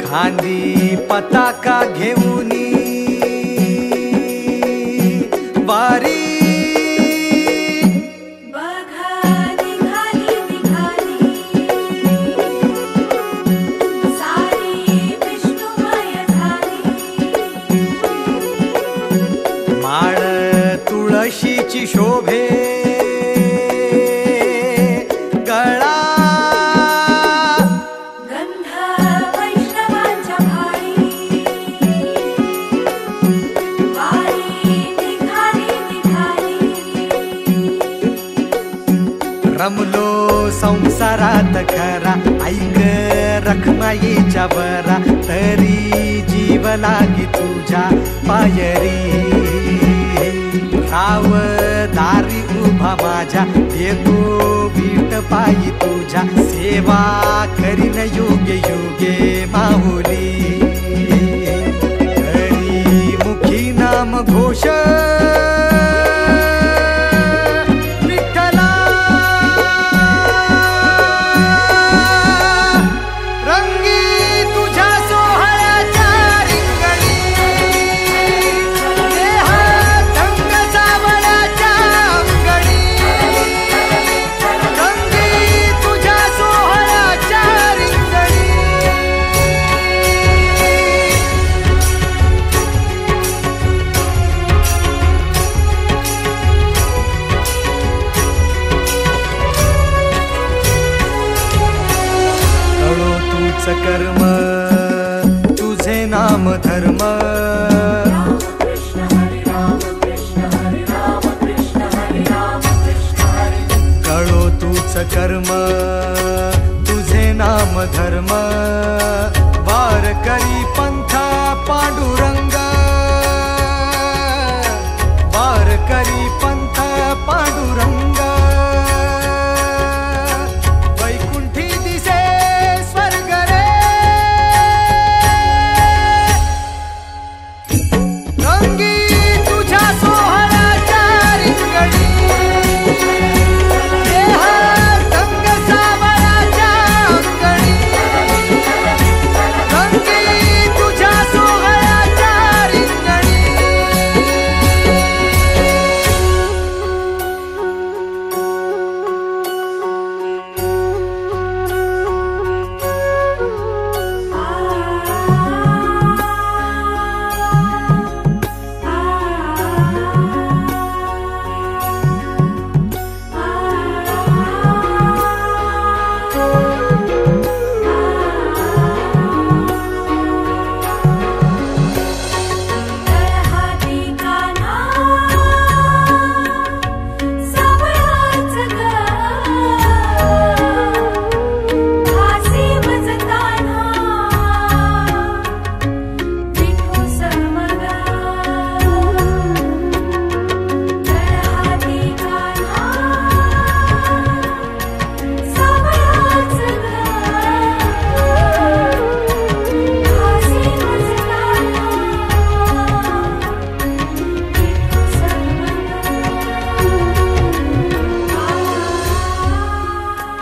खांदी पताका घेऊनी वारी माळ तुळशीची शोभे गळा गंध वैष्णवांच्या भाळी वारी निघाली निघाली रमलो संसारात खरा ऐक रखमाईच्या बरा तरी जीव लागी तुझ्या पायरी राव दारी उभा माझ्या येतो बीट पायी तुझ्या सेवा करीन योग्य योग्य माहुली हरी मुखी नाम घोष कर्म तुझे नाम धर्म कळो तूच कर्म तुझे नाम धर्म वार करी पंथा पांडुरंग वार करी पंथा पांडुरंग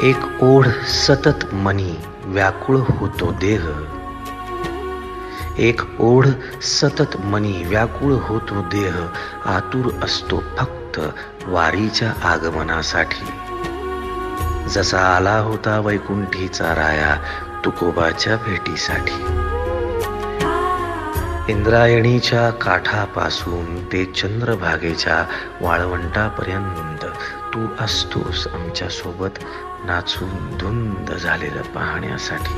एक ओढ सतत मनी व्याकुळ होतो देह एक ओढ सतत मनी व्याकुळ होतो देह आतुर असतो फक्त वारीच्या आगमनासाठी जसा आला होता वैकुंठीचा राया तुकोबाच्या भेटीसाठी इंद्रायणीच्या काठापासून ते चंद्रभागेच्या वाळवंटापर्यंत तू असतोस आमच्या सोबत नाचून धुंद झालेलं पाहण्यासाठी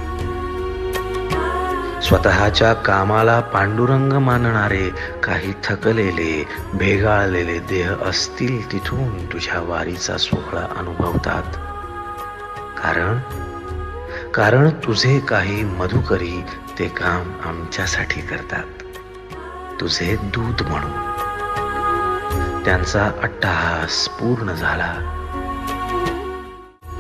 स्वतःच्या कामाला पांडुरंग मानणारे काही थकलेले भेगाळलेले देह असतील तिथून तुझ्या वारीचा सोहळा अनुभवतात कारण तुझे काही मधुकरी ते काम आमच्यासाठी करतात तुझे दूत म्हणून त्यांचा अट्टहास पूर्ण झाला